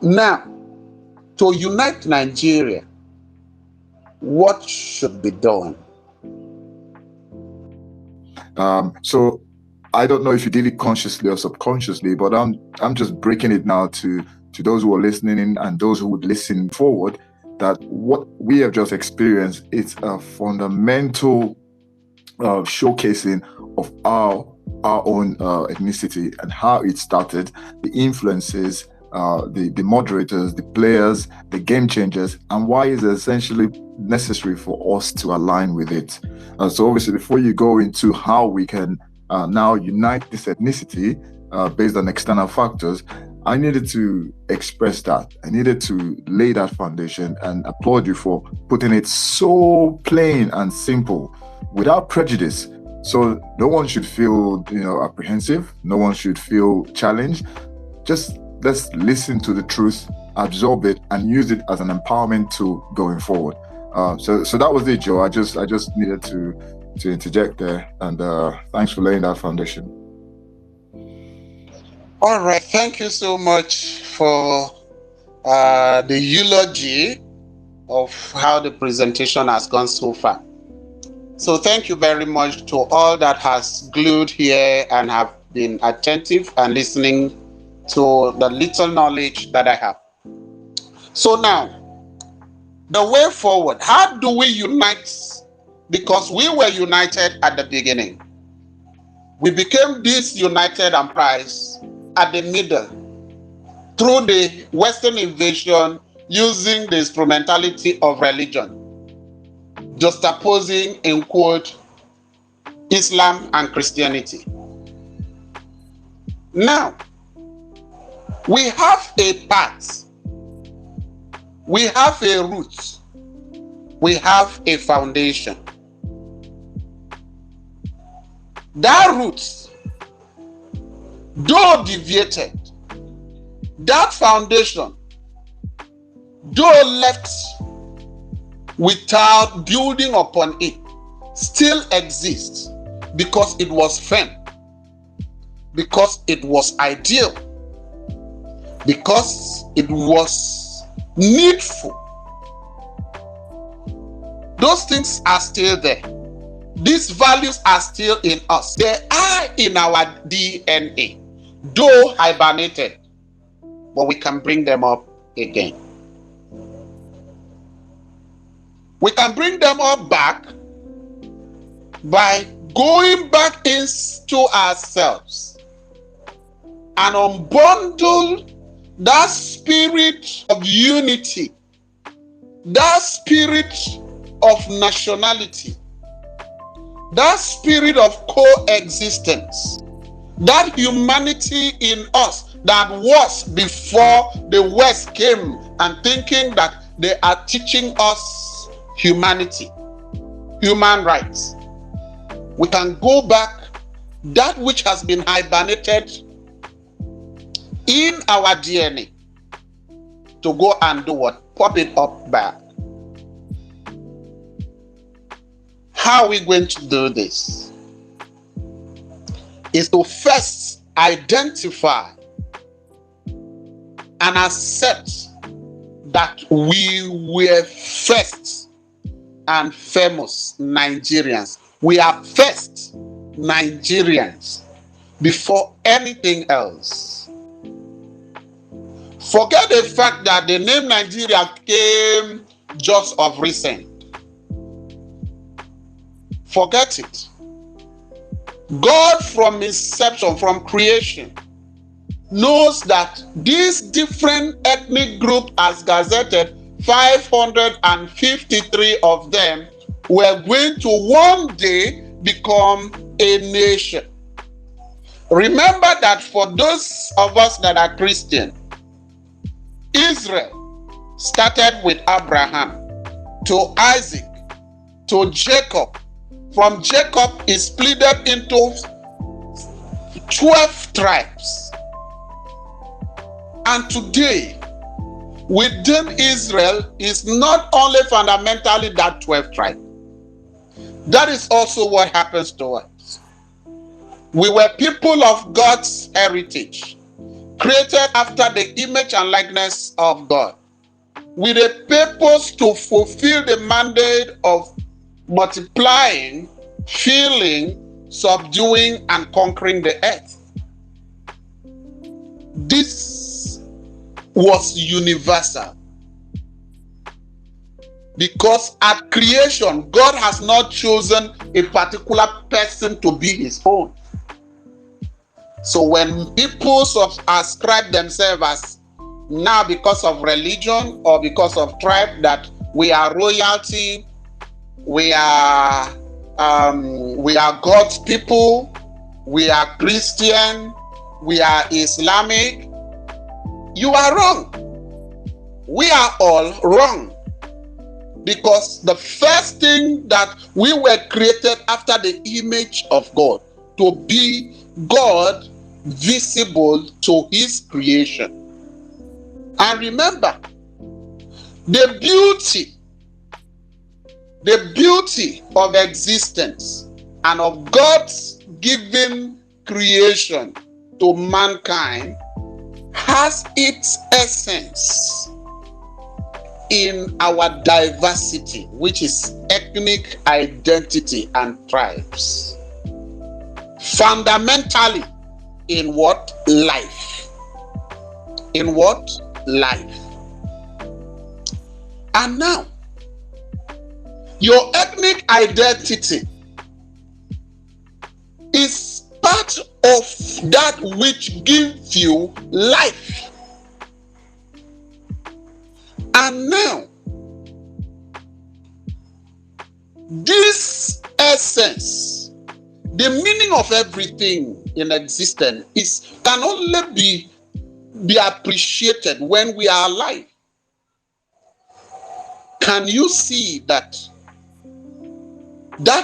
Now, to unite Nigeria, what should be done? So I don't know if you did it consciously or subconsciously, but I'm just breaking it now to those who are listening in and those who would listen forward, that what we have just experienced is a fundamental showcasing of our own ethnicity and how it started, the influences, the moderators, the players, the game changers, and why it's essentially necessary for us to align with it. So obviously, before you go into how we can now unite this ethnicity based on external factors, I needed to express that. I needed to lay that foundation and applaud you for putting it so plain and simple, without prejudice. So no one should feel, apprehensive. No one should feel challenged. Just let's listen to the truth, absorb it, and use it as an empowerment tool going forward. So that was it, Joe. I just needed to interject there, and thanks for laying that foundation. All right, thank you so much for the eulogy of how the presentation has gone so far. So thank you very much to all that has glued here and have been attentive and listening to the little knowledge that I have. So now, the way forward, how do we unite? Because we were united at the beginning. We became disunited and prized at the middle through the Western invasion using the instrumentality of religion, juxtaposing, in quote, Islam and Christianity. Now, we have a path, we have a root, we have a foundation. That root, though deviated, that foundation, though left without building upon it, still exists because it was firm, because it was ideal, because it was needful. Those things are still there. These values are still in us. They are in our DNA, though hibernated, but we can bring them up again. We can bring them up back by going back into ourselves and unbundle that spirit of unity, that spirit of nationality, that spirit of coexistence, that humanity in us that was before the West came and thinking that they are teaching us humanity, human rights. We can go back, that which has been hibernated in our DNA, to go and do what? Pop it up back. How are we going to do this? Is to first identify and accept that we were first and famous Nigerians. We are first Nigerians before anything else. Forget the fact that the name Nigeria came just of recent. Forget it. God from inception, from creation, knows that these different ethnic groups, as gazetted, 553 of them, were going to one day become a nation. Remember that for those of us that are Christian, Israel started with Abraham, to Isaac, to Jacob. From Jacob is split up into 12 tribes. And today, within Israel is not only fundamentally that 12 tribe. That is also what happens to us. We were people of God's heritage, created after the image and likeness of God, with a purpose to fulfill the mandate of multiplying, filling, subduing, and conquering the earth. This was universal. Because at creation, God has not chosen a particular person to be his own. So when people ascribe themselves as now because of religion or because of tribe that we are royalty, we are God's people, we are Christian, we are Islamic, you are wrong. We are all wrong. Because the first thing that we were created after the image of God, to be God visible to his creation. And remember, the beauty of existence and of God's given creation to mankind has its essence in our diversity, which is ethnic identity and tribes. Fundamentally, in what? Life. In what? Life. And now, your ethnic identity is part of that which gives you life. And now, this essence, the meaning of everything in existence can only be appreciated when we are alive. Can you see that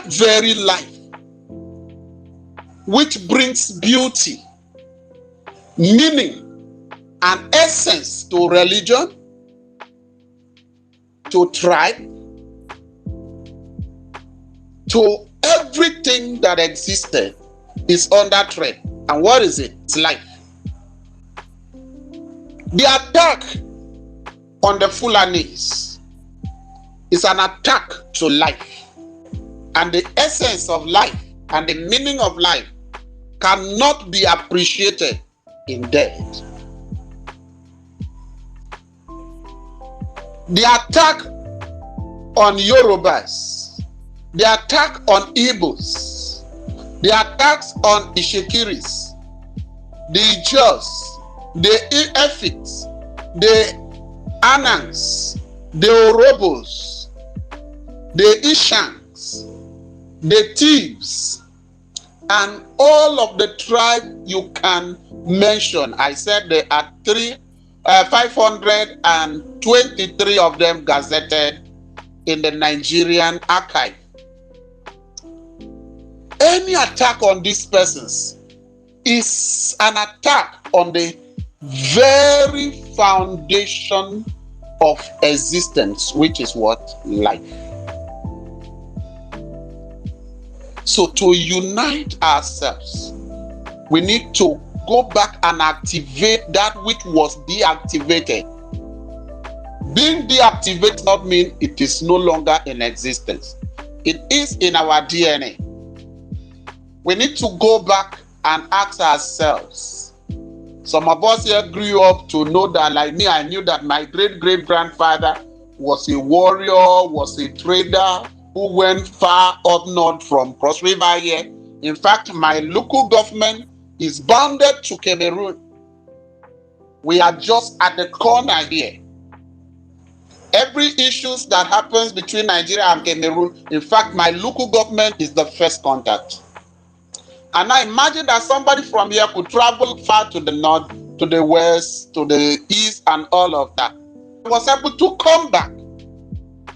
very life which brings beauty, meaning, and essence to religion, to tribe, to everything that existed, is under threat? And what is it? It's life. The attack on the Fulanis is an attack to life. And the essence of life and the meaning of life cannot be appreciated in death. The attack on Yorubas, the attack on Igbos, the attacks on Ishikiris, the Ijos, the Efits, the Anans, the Orobos, the Ishanks, the Thieves, and all of the tribe you can mention. I said there are 523 of them gazetted in the Nigerian archive. Any attack on these persons is an attack on the very foundation of existence, which is what? Life. So to unite ourselves, we need to go back and activate that which was deactivated. Being deactivated does not mean it is no longer in existence. It is in our DNA. We need to go back and ask ourselves. Some of us here grew up to know that, like me, I knew that my great-great-grandfather was a warrior, was a trader who went far up north from Cross River here. In fact, my local government is bounded to Cameroon. We are just at the corner here. Every issues that happens between Nigeria and Cameroon, in fact, my local government is the first contact. And I imagine that somebody from here could travel far to the north, to the west, to the east, and all of that. I was able to come back.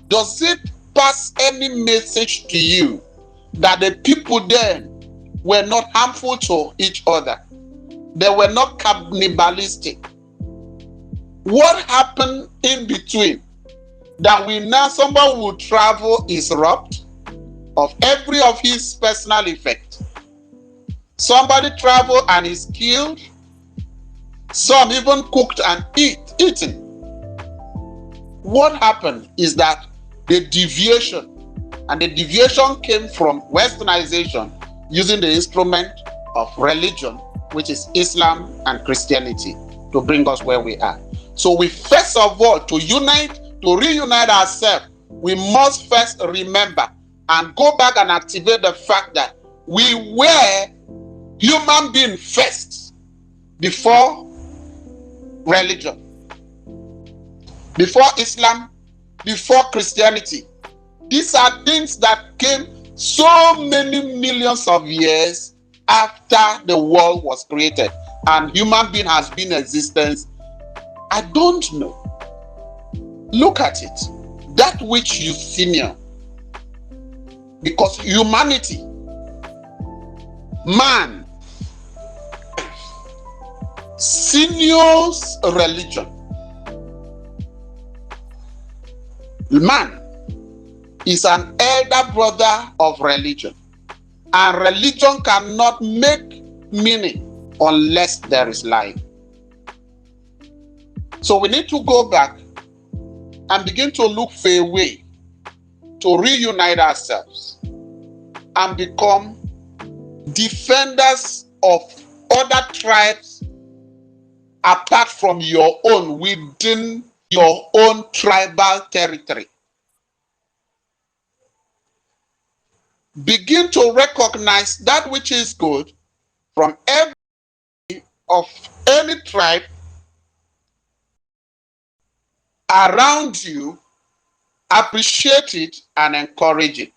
Does it pass any message to you that the people then were not harmful to each other? They were not cannibalistic. What happened in between? That we now, somebody will travel is robbed of every of his personal effect. Somebody travel and is killed. Some even cooked and eaten. What happened is that the deviation, and the deviation came from westernization using the instrument of religion, which is Islam and Christianity, to bring us where we are. So we first of all, to reunite ourselves, we must first remember and go back and activate the fact that we were human beings first, before religion, before Islam, before Christianity. These are things that came so many millions of years after the world was created, and human being has been in existence. I don't know. Look at it. That which you senior, because humanity, man, seniors religion. Man is an elder brother of religion, and religion cannot make meaning unless there is life. So we need to go back and begin to look for a way to reunite ourselves and become defenders of other tribes apart from your own, within your own tribal territory. Begin to recognize that which is good from every of any tribe around you, appreciate it and encourage it.